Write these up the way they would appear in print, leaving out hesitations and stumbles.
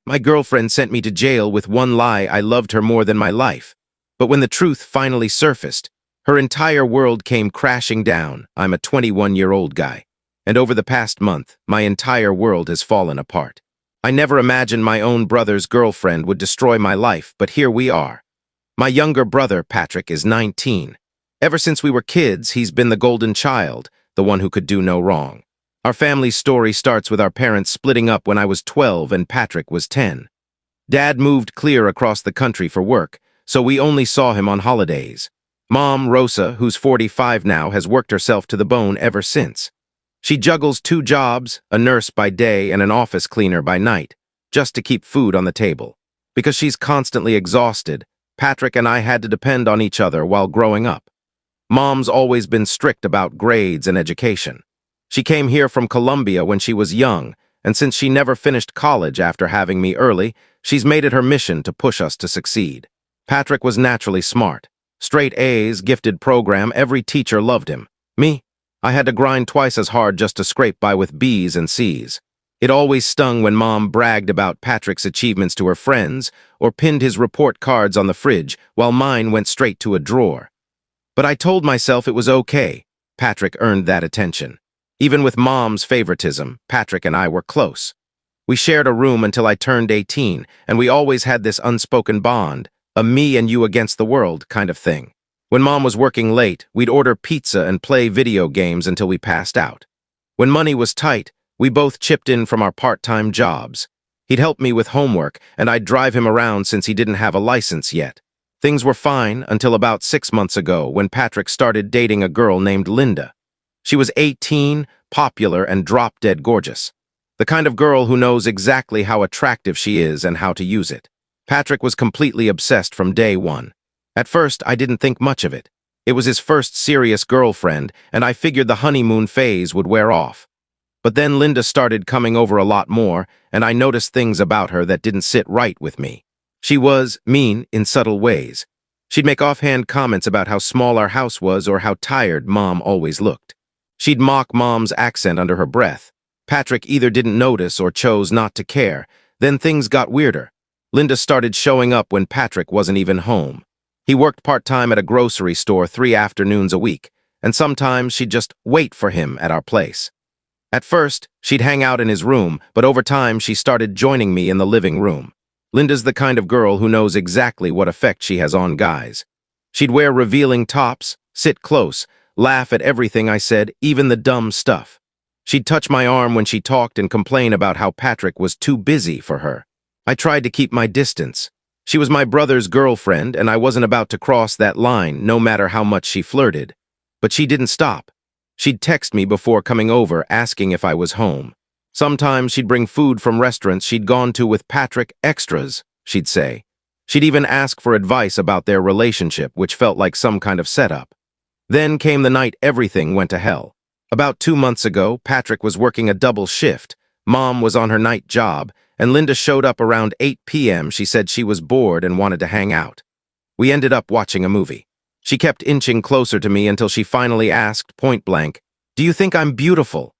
My girlfriend sent me to jail with one lie: I loved her more than my life. But when the truth finally surfaced, her entire world came crashing down. I'm a 21-year-old guy, and over the past month, my entire world has fallen apart. I never imagined my own brother's girlfriend would destroy my life, but here we are. My younger brother, Patrick, is 19. Ever since we were kids, he's been the golden child, the one who could do no wrong. Our family story starts with our parents splitting up when I was 12 and Patrick was 10. Dad moved clear across the country for work, so we only saw him on holidays. Mom, Rosa, who's 45 now, has worked herself to the bone ever since. She juggles 2 jobs, a nurse by day and an office cleaner by night, just to keep food on the table. Because she's constantly exhausted, Patrick and I had to depend on each other while growing up. Mom's always been strict about grades and education. She came here from Colombia when she was young, and since she never finished college after having me early, she's made it her mission to push us to succeed. Patrick was naturally smart. Straight A's, gifted program, every teacher loved him. Me? I had to grind twice as hard just to scrape by with B's and C's. It always stung when Mom bragged about Patrick's achievements to her friends or pinned his report cards on the fridge while mine went straight to a drawer. But I told myself it was okay. Patrick earned that attention. Even with Mom's favoritism, Patrick and I were close. We shared a room until I turned 18, and we always had this unspoken bond, a me and you against the world kind of thing. When Mom was working late, we'd order pizza and play video games until we passed out. When money was tight, we both chipped in from our part-time jobs. He'd help me with homework, and I'd drive him around since he didn't have a license yet. Things were fine until about 6 months ago when Patrick started dating a girl named Linda. She was 18, popular, and drop-dead gorgeous. The kind of girl who knows exactly how attractive she is and how to use it. Patrick was completely obsessed from day one. At first, I didn't think much of it. It was his first serious girlfriend, and I figured the honeymoon phase would wear off. But then Linda started coming over a lot more, and I noticed things about her that didn't sit right with me. She was mean in subtle ways. She'd make offhand comments about how small our house was or how tired Mom always looked. She'd mock Mom's accent under her breath. Patrick either didn't notice or chose not to care. Then things got weirder. Linda started showing up when Patrick wasn't even home. He worked part-time at a grocery store 3 afternoons a week, and sometimes she'd just wait for him at our place. At first, she'd hang out in his room, but over time she started joining me in the living room. Linda's the kind of girl who knows exactly what effect she has on guys. She'd wear revealing tops, sit close, laugh at everything I said, even the dumb stuff. She'd touch my arm when she talked and complain about how Patrick was too busy for her. I tried to keep my distance. She was my brother's girlfriend, and I wasn't about to cross that line, no matter how much she flirted. But she didn't stop. She'd text me before coming over, asking if I was home. Sometimes she'd bring food from restaurants she'd gone to with Patrick, extras, she'd say. She'd even ask for advice about their relationship, which felt like some kind of setup. Then came the night everything went to hell. About 2 months ago, Patrick was working a double shift. Mom was on her night job, and Linda showed up around 8 p.m. She said she was bored and wanted to hang out. We ended up watching a movie. She kept inching closer to me until she finally asked, point blank, "Do you think I'm beautiful?"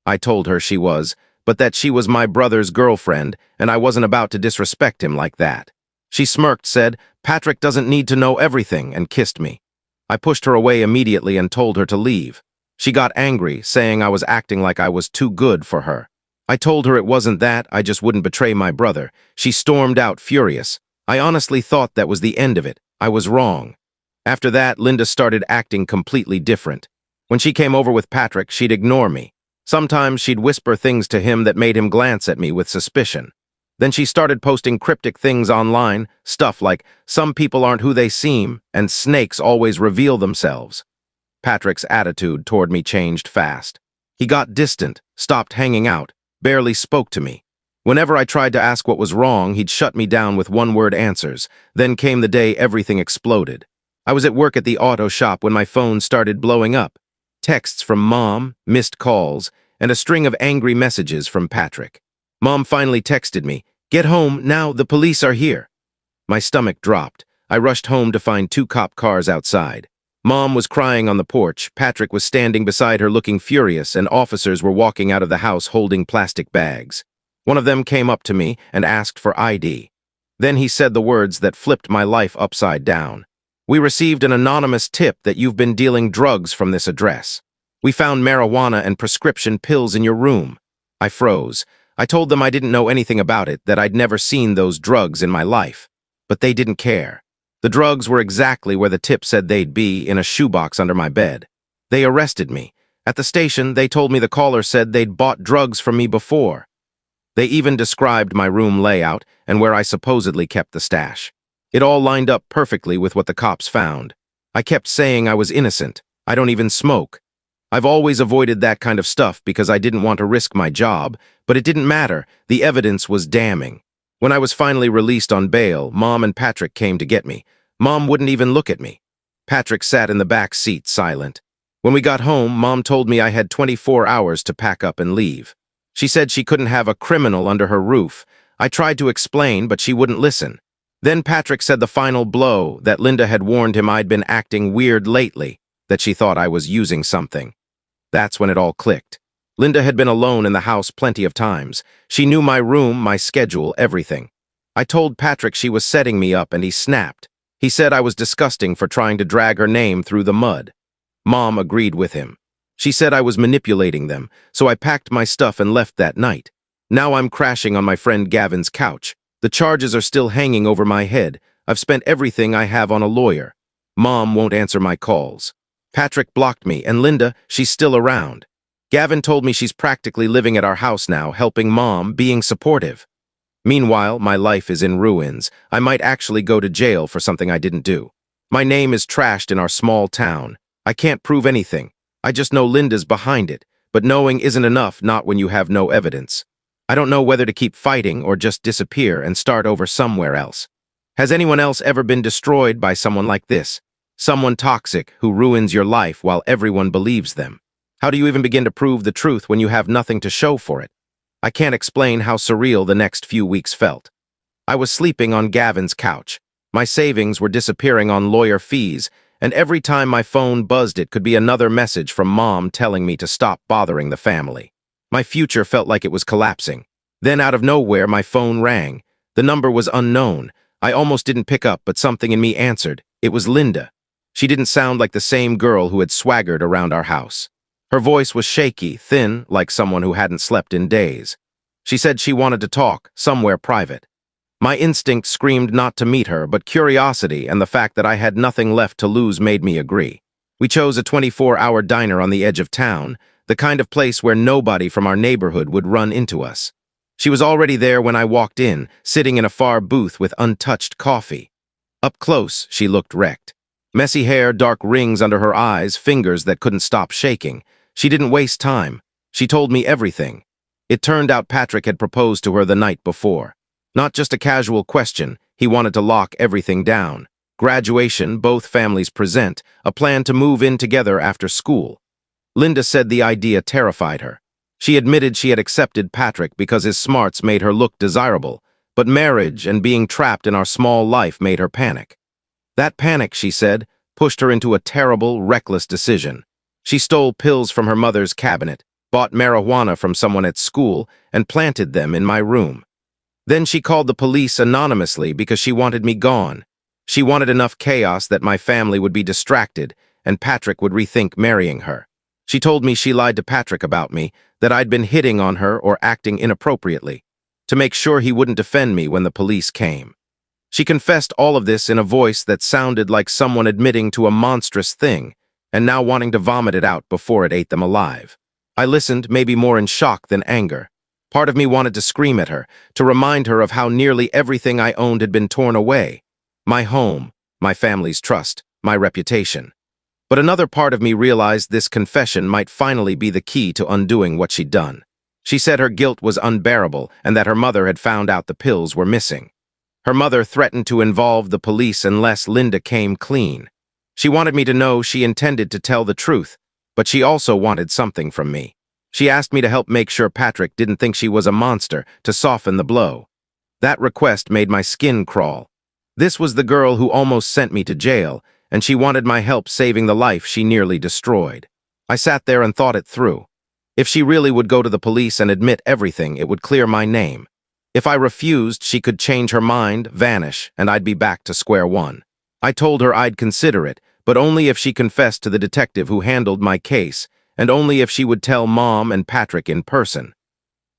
I told her she was, but that she was my brother's girlfriend, and I wasn't about to disrespect him like that. She smirked, said, "Patrick doesn't need to know everything," and kissed me. I pushed her away immediately and told her to leave. She got angry, saying I was acting like I was too good for her. I told her it wasn't that, I just wouldn't betray my brother. She stormed out, furious. I honestly thought that was the end of it. I was wrong. After that, Linda started acting completely different. When she came over with Patrick, she'd ignore me. Sometimes she'd whisper things to him that made him glance at me with suspicion. Then she started posting cryptic things online, stuff like, "Some people aren't who they seem," and "Snakes always reveal themselves." Patrick's attitude toward me changed fast. He got distant, stopped hanging out, barely spoke to me. Whenever I tried to ask what was wrong, he'd shut me down with one-word answers. Then came the day everything exploded. I was at work at the auto shop when my phone started blowing up. Texts from Mom, missed calls, and a string of angry messages from Patrick. Mom finally texted me, "Get home, now, the police are here." My stomach dropped. I rushed home to find 2 cop cars outside. Mom was crying on the porch, Patrick was standing beside her looking furious, and officers were walking out of the house holding plastic bags. One of them came up to me and asked for ID. Then he said the words that flipped my life upside down. "We received an anonymous tip that you've been dealing drugs from this address. We found marijuana and prescription pills in your room." I froze. I told them I didn't know anything about it, that I'd never seen those drugs in my life. But they didn't care. The drugs were exactly where the tip said they'd be, in a shoebox under my bed. They arrested me. At the station, they told me the caller said they'd bought drugs from me before. They even described my room layout and where I supposedly kept the stash. It all lined up perfectly with what the cops found. I kept saying I was innocent. I don't even smoke. I've always avoided that kind of stuff because I didn't want to risk my job, but it didn't matter. The evidence was damning. When I was finally released on bail, Mom and Patrick came to get me. Mom wouldn't even look at me. Patrick sat in the back seat, silent. When we got home, Mom told me I had 24 hours to pack up and leave. She said she couldn't have a criminal under her roof. I tried to explain, but she wouldn't listen. Then Patrick said the final blow, that Linda had warned him I'd been acting weird lately, that she thought I was using something. That's when it all clicked. Linda had been alone in the house plenty of times. She knew my room, my schedule, everything. I told Patrick she was setting me up, and he snapped. He said I was disgusting for trying to drag her name through the mud. Mom agreed with him. She said I was manipulating them, so I packed my stuff and left that night. Now I'm crashing on my friend Gavin's couch. The charges are still hanging over my head. I've spent everything I have on a lawyer. Mom won't answer my calls. Patrick blocked me, and Linda, she's still around. Gavin told me she's practically living at our house now, helping Mom, being supportive. Meanwhile, my life is in ruins. I might actually go to jail for something I didn't do. My name is trashed in our small town. I can't prove anything. I just know Linda's behind it, but knowing isn't enough, not when you have no evidence. I don't know whether to keep fighting or just disappear and start over somewhere else. Has anyone else ever been destroyed by someone like this? Someone toxic who ruins your life while everyone believes them. How do you even begin to prove the truth when you have nothing to show for it? I can't explain how surreal the next few weeks felt. I was sleeping on Gavin's couch. My savings were disappearing on lawyer fees, and every time my phone buzzed it could be another message from Mom telling me to stop bothering the family. My future felt like it was collapsing. Then out of nowhere, my phone rang. The number was unknown. I almost didn't pick up, but something in me answered. It was Linda. She didn't sound like the same girl who had swaggered around our house. Her voice was shaky, thin, like someone who hadn't slept in days. She said she wanted to talk, somewhere private. My instinct screamed not to meet her, but curiosity and the fact that I had nothing left to lose made me agree. We chose a 24-hour diner on the edge of town, the kind of place where nobody from our neighborhood would run into us. She was already there when I walked in, sitting in a far booth with untouched coffee. Up close, she looked wrecked. Messy hair, dark rings under her eyes, fingers that couldn't stop shaking. She didn't waste time. She told me everything. It turned out Patrick had proposed to her the night before. Not just a casual question, he wanted to lock everything down. Graduation, both families present, a plan to move in together after school. Linda said the idea terrified her. She admitted she had accepted Patrick because his smarts made her look desirable, but marriage and being trapped in our small life made her panic. That panic, she said, pushed her into a terrible, reckless decision. She stole pills from her mother's cabinet, bought marijuana from someone at school, and planted them in my room. Then she called the police anonymously because she wanted me gone. She wanted enough chaos that my family would be distracted and Patrick would rethink marrying her. She told me she lied to Patrick about me, that I'd been hitting on her or acting inappropriately, to make sure he wouldn't defend me when the police came. She confessed all of this in a voice that sounded like someone admitting to a monstrous thing and now wanting to vomit it out before it ate them alive. I listened, maybe more in shock than anger. Part of me wanted to scream at her, to remind her of how nearly everything I owned had been torn away. My home, my family's trust, my reputation. But another part of me realized this confession might finally be the key to undoing what she'd done. She said her guilt was unbearable and that her mother had found out the pills were missing. Her mother threatened to involve the police unless Linda came clean. She wanted me to know she intended to tell the truth, but she also wanted something from me. She asked me to help make sure Patrick didn't think she was a monster, to soften the blow. That request made my skin crawl. This was the girl who almost sent me to jail, and she wanted my help saving the life she nearly destroyed. I sat there and thought it through. If she really would go to the police and admit everything, it would clear my name. If I refused, she could change her mind, vanish, and I'd be back to square one. I told her I'd consider it, but only if she confessed to the detective who handled my case, and only if she would tell Mom and Patrick in person.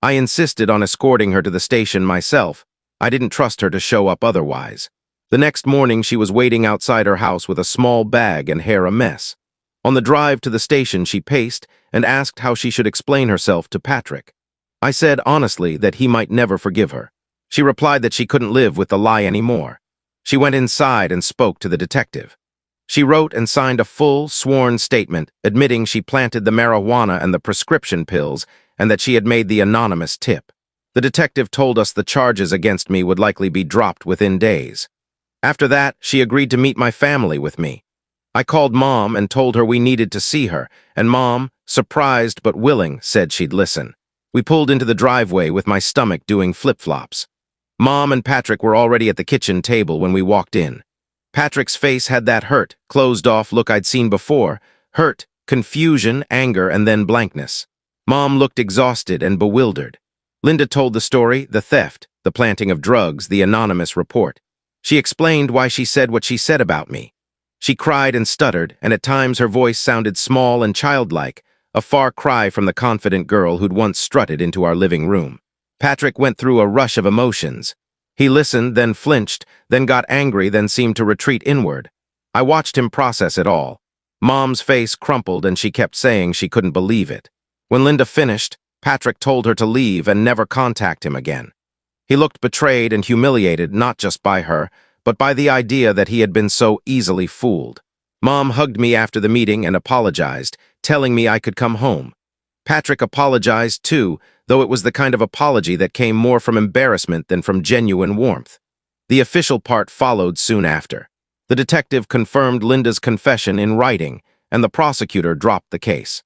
I insisted on escorting her to the station myself. I didn't trust her to show up otherwise. The next morning, she was waiting outside her house with a small bag and hair a mess. On the drive to the station, she paced and asked how she should explain herself to Patrick. I said honestly that he might never forgive her. She replied that she couldn't live with the lie anymore. She went inside and spoke to the detective. She wrote and signed a full, sworn statement admitting she planted the marijuana and the prescription pills and that she had made the anonymous tip. The detective told us the charges against me would likely be dropped within days. After that, she agreed to meet my family with me. I called Mom and told her we needed to see her, and Mom, surprised but willing, said she'd listen. We pulled into the driveway with my stomach doing flip-flops. Mom and Patrick were already at the kitchen table when we walked in. Patrick's face had that hurt, closed-off look I'd seen before. Hurt, confusion, anger, and then blankness. Mom looked exhausted and bewildered. Linda told the story, the theft, the planting of drugs, the anonymous report. She explained why she said what she said about me. She cried and stuttered, and at times her voice sounded small and childlike, a far cry from the confident girl who'd once strutted into our living room. Patrick went through a rush of emotions. He listened, then flinched, then got angry, then seemed to retreat inward. I watched him process it all. Mom's face crumpled and she kept saying she couldn't believe it. When Linda finished, Patrick told her to leave and never contact him again. He looked betrayed and humiliated not just by her, but by the idea that he had been so easily fooled. Mom hugged me after the meeting and apologized, telling me I could come home. Patrick apologized too, though it was the kind of apology that came more from embarrassment than from genuine warmth. The official part followed soon after. The detective confirmed Linda's confession in writing, and the prosecutor dropped the case.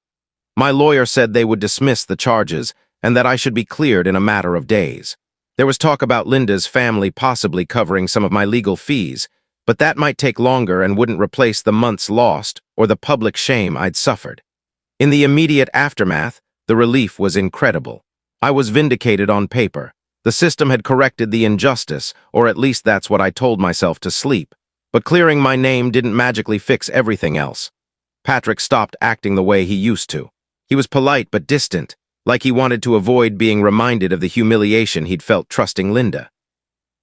My lawyer said they would dismiss the charges and that I should be cleared in a matter of days. There was talk about Linda's family possibly covering some of my legal fees, but that might take longer and wouldn't replace the months lost or the public shame I'd suffered. In the immediate aftermath, the relief was incredible. I was vindicated on paper. The system had corrected the injustice, or at least that's what I told myself to sleep. But clearing my name didn't magically fix everything else. Patrick stopped acting the way he used to. He was polite but distant, like he wanted to avoid being reminded of the humiliation he'd felt trusting Linda.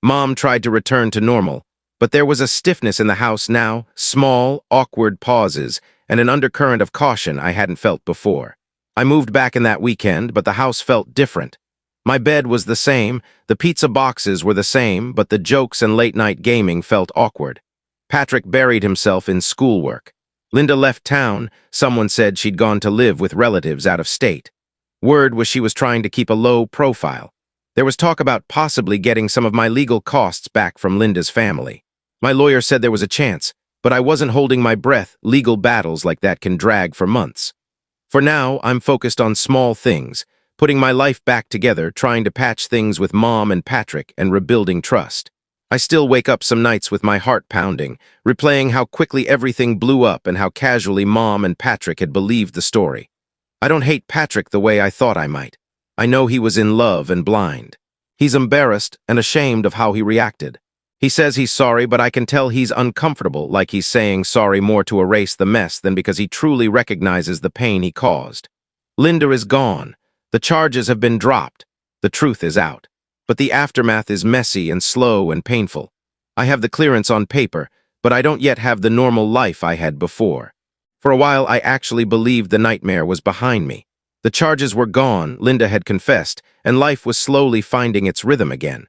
Mom tried to return to normal, but there was a stiffness in the house now, small, awkward pauses, and an undercurrent of caution I hadn't felt before. I moved back in that weekend, but the house felt different. My bed was the same, the pizza boxes were the same, but the jokes and late-night gaming felt awkward. Patrick buried himself in schoolwork. Linda left town. Someone said she'd gone to live with relatives out of state. Word was she was trying to keep a low profile. There was talk about possibly getting some of my legal costs back from Linda's family. My lawyer said there was a chance, but I wasn't holding my breath. Legal battles like that can drag for months. For now, I'm focused on small things, putting my life back together, trying to patch things with Mom and Patrick, and rebuilding trust. I still wake up some nights with my heart pounding, replaying how quickly everything blew up and how casually Mom and Patrick had believed the story. I don't hate Patrick the way I thought I might. I know he was in love and blind. He's embarrassed and ashamed of how he reacted. He says he's sorry, but I can tell he's uncomfortable, like he's saying sorry more to erase the mess than because he truly recognizes the pain he caused. Linda is gone. The charges have been dropped. The truth is out. But the aftermath is messy and slow and painful. I have the clearance on paper, but I don't yet have the normal life I had before. For a while, I actually believed the nightmare was behind me. The charges were gone, Linda had confessed, and life was slowly finding its rhythm again.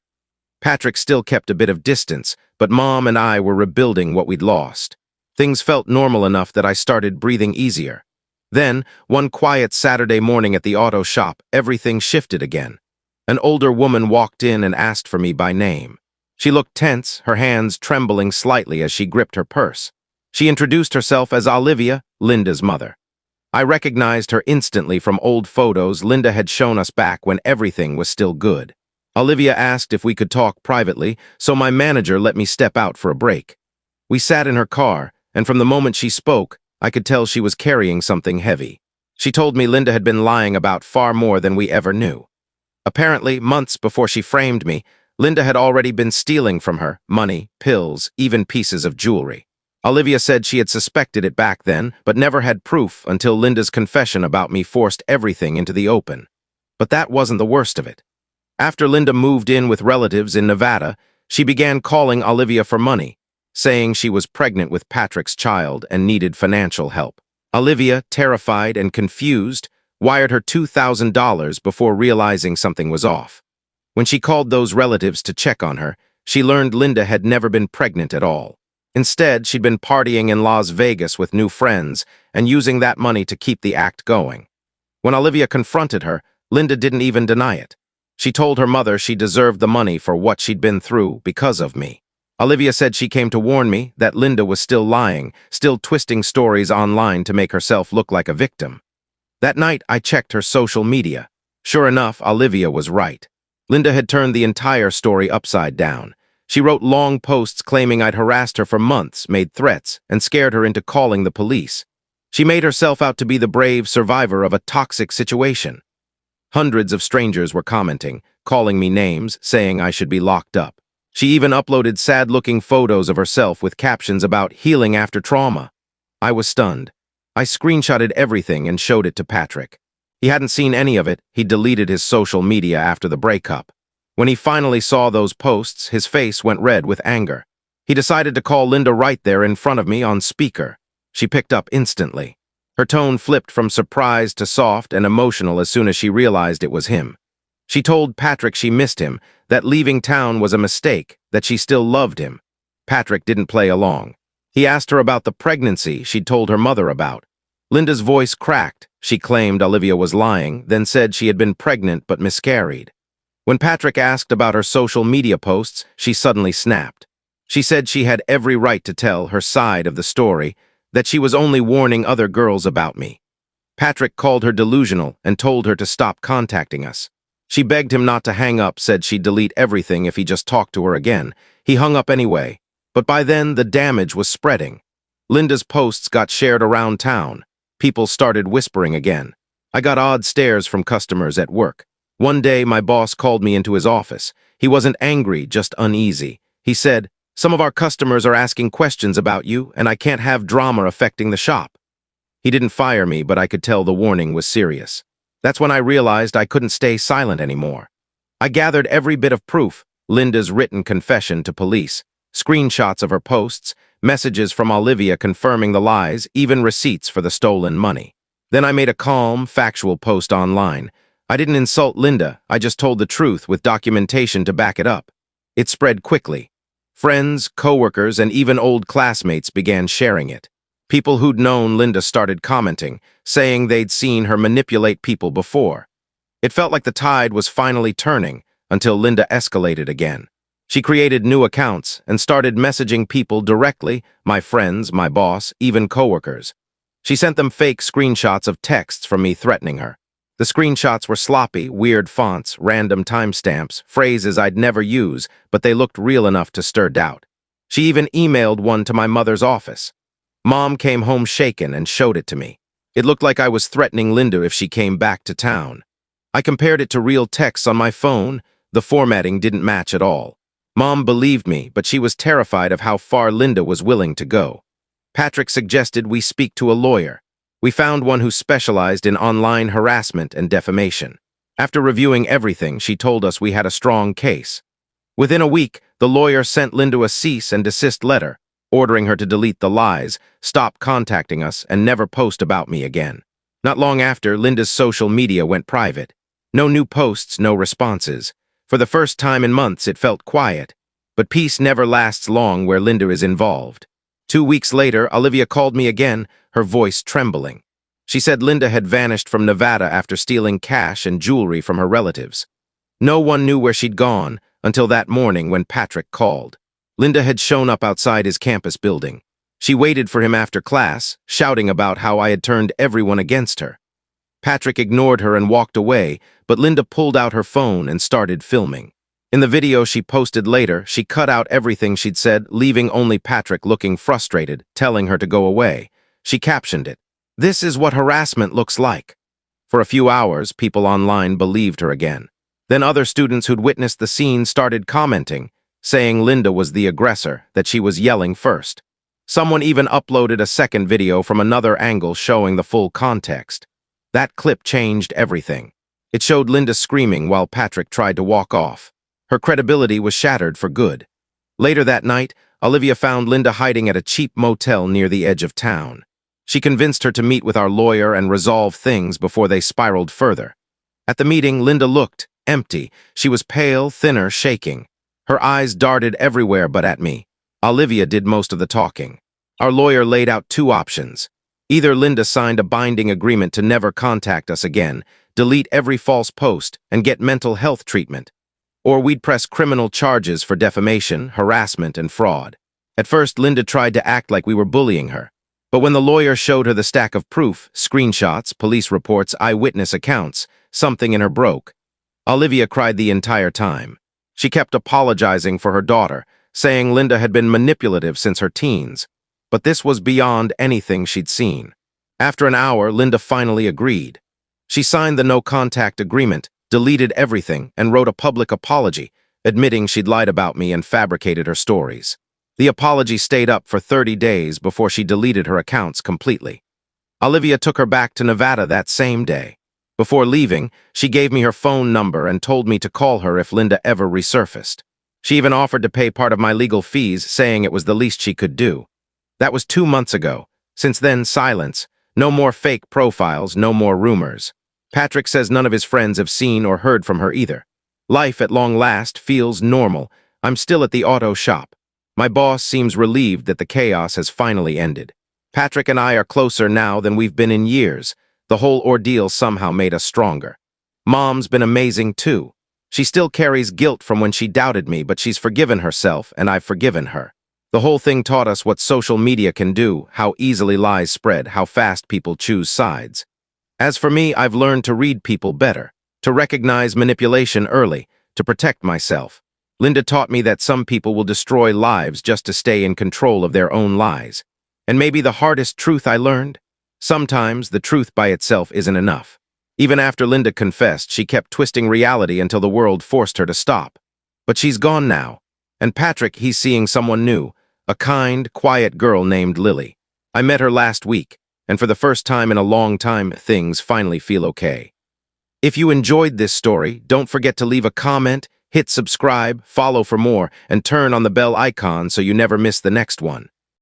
Patrick still kept a bit of distance, but Mom and I were rebuilding what we'd lost. Things felt normal enough that I started breathing easier. Then, one quiet Saturday morning at the auto shop, everything shifted again. An older woman walked in and asked for me by name. She looked tense, her hands trembling slightly as she gripped her purse. She introduced herself as Olivia, Linda's mother. I recognized her instantly from old photos Linda had shown us back when everything was still good. Olivia asked if we could talk privately, so my manager let me step out for a break. We sat in her car, and from the moment she spoke, I could tell she was carrying something heavy. She told me Linda had been lying about far more than we ever knew. Apparently, months before she framed me, Linda had already been stealing from her money, pills, even pieces of jewelry. Olivia said she had suspected it back then, but never had proof until Linda's confession about me forced everything into the open. But that wasn't the worst of it. After Linda moved in with relatives in Nevada, she began calling Olivia for money, saying she was pregnant with Patrick's child and needed financial help. Olivia, terrified and confused, wired her $2,000 before realizing something was off. When she called those relatives to check on her, she learned Linda had never been pregnant at all. Instead, she'd been partying in Las Vegas with new friends and using that money to keep the act going. When Olivia confronted her, Linda didn't even deny it. She told her mother she deserved the money for what she'd been through because of me. Olivia said she came to warn me that Linda was still lying, still twisting stories online to make herself look like a victim. That night, I checked her social media. Sure enough, Olivia was right. Linda had turned the entire story upside down. She wrote long posts claiming I'd harassed her for months, made threats, and scared her into calling the police. She made herself out to be the brave survivor of a toxic situation. Hundreds of strangers were commenting, calling me names, saying I should be locked up. She even uploaded sad-looking photos of herself with captions about healing after trauma. I was stunned. I screenshotted everything and showed it to Patrick. He hadn't seen any of it. He deleted his social media after the breakup. When he finally saw those posts, his face went red with anger. He decided to call Linda right there in front of me on speaker. She picked up instantly. Her tone flipped from surprised to soft and emotional as soon as she realized it was him. She told Patrick she missed him, that leaving town was a mistake, that she still loved him. Patrick didn't play along. He asked her about the pregnancy she'd told her mother about. Linda's voice cracked. She claimed Olivia was lying, then said she had been pregnant but miscarried. When Patrick asked about her social media posts, she suddenly snapped. She said she had every right to tell her side of the story, that she was only warning other girls about me. Patrick called her delusional and told her to stop contacting us. She begged him not to hang up, said she'd delete everything if he just talked to her again. He hung up anyway, but by then the damage was spreading. Linda's posts got shared around town. People started whispering again. I got odd stares from customers at work. One day, my boss called me into his office. He wasn't angry, just uneasy. He said, "Some of our customers are asking questions about you, and I can't have drama affecting the shop." He didn't fire me, but I could tell the warning was serious. That's when I realized I couldn't stay silent anymore. I gathered every bit of proof, Linda's written confession to police, screenshots of her posts, messages from Olivia confirming the lies, even receipts for the stolen money. Then I made a calm, factual post online. I didn't insult Linda, I just told the truth with documentation to back it up. It spread quickly. Friends, coworkers, and even old classmates began sharing it. People who'd known Linda started commenting, saying they'd seen her manipulate people before. It felt like the tide was finally turning until Linda escalated again. She created new accounts and started messaging people directly, my friends, my boss, even coworkers. She sent them fake screenshots of texts from me threatening her. The screenshots were sloppy, weird fonts, random timestamps, phrases I'd never use, but they looked real enough to stir doubt. She even emailed one to my mother's office. Mom came home shaken and showed it to me. It looked like I was threatening Linda if she came back to town. I compared it to real texts on my phone. The formatting didn't match at all. Mom believed me, but she was terrified of how far Linda was willing to go. Patrick suggested we speak to a lawyer. We found one who specialized in online harassment and defamation. After reviewing everything, she told us we had a strong case. Within a week, the lawyer sent Linda a cease and desist letter, ordering her to delete the lies, stop contacting us, and never post about me again. Not long after, Linda's social media went private. No new posts, no responses. For the first time in months, it felt quiet. But peace never lasts long where Linda is involved. 2 weeks later, Olivia called me again, her voice trembling. She said Linda had vanished from Nevada after stealing cash and jewelry from her relatives. No one knew where she'd gone until that morning when Patrick called. Linda had shown up outside his campus building. She waited for him after class, shouting about how I had turned everyone against her. Patrick ignored her and walked away, but Linda pulled out her phone and started filming. In the video she posted later, she cut out everything she'd said, leaving only Patrick looking frustrated, telling her to go away. She captioned it, This is what harassment looks like. For a few hours, people online believed her again. Then other students who'd witnessed the scene started commenting, saying Linda was the aggressor, that she was yelling first. Someone even uploaded a second video from another angle showing the full context. That clip changed everything. It showed Linda screaming while Patrick tried to walk off. Her credibility was shattered for good. Later that night, Olivia found Linda hiding at a cheap motel near the edge of town. She convinced her to meet with our lawyer and resolve things before they spiraled further. At the meeting, Linda looked empty. She was pale, thinner, shaking. Her eyes darted everywhere but at me. Olivia did most of the talking. Our lawyer laid out two options. Either Linda signed a binding agreement to never contact us again, delete every false post, and get mental health treatment, or we'd press criminal charges for defamation, harassment, and fraud. At first, Linda tried to act like we were bullying her. But when the lawyer showed her the stack of proof, screenshots, police reports, eyewitness accounts, something in her broke. Olivia cried the entire time. She kept apologizing for her daughter, saying Linda had been manipulative since her teens. But this was beyond anything she'd seen. After an hour, Linda finally agreed. She signed the no-contact agreement, deleted everything, and wrote a public apology, admitting she'd lied about me and fabricated her stories. The apology stayed up for 30 days before she deleted her accounts completely. Olivia took her back to Nevada that same day. Before leaving, she gave me her phone number and told me to call her if Linda ever resurfaced. She even offered to pay part of my legal fees, saying it was the least she could do. That was 2 months ago. Since then, silence. No more fake profiles, no more rumors. Patrick says none of his friends have seen or heard from her either. Life at long last feels normal. I'm still at the auto shop. My boss seems relieved that the chaos has finally ended. Patrick and I are closer now than we've been in years. The whole ordeal somehow made us stronger. Mom's been amazing too. She still carries guilt from when she doubted me, but she's forgiven herself and I've forgiven her. The whole thing taught us what social media can do, how easily lies spread, how fast people choose sides. As for me, I've learned to read people better, to recognize manipulation early, to protect myself. Linda taught me that some people will destroy lives just to stay in control of their own lies. And maybe the hardest truth I learned? Sometimes the truth by itself isn't enough. Even after Linda confessed, she kept twisting reality until the world forced her to stop. But she's gone now. And Patrick, he's seeing someone new, a kind, quiet girl named Lily. I met her last week, and for the first time in a long time, things finally feel okay. If you enjoyed this story, don't forget to leave a comment, hit subscribe, follow for more, and turn on the bell icon so you never miss the next one.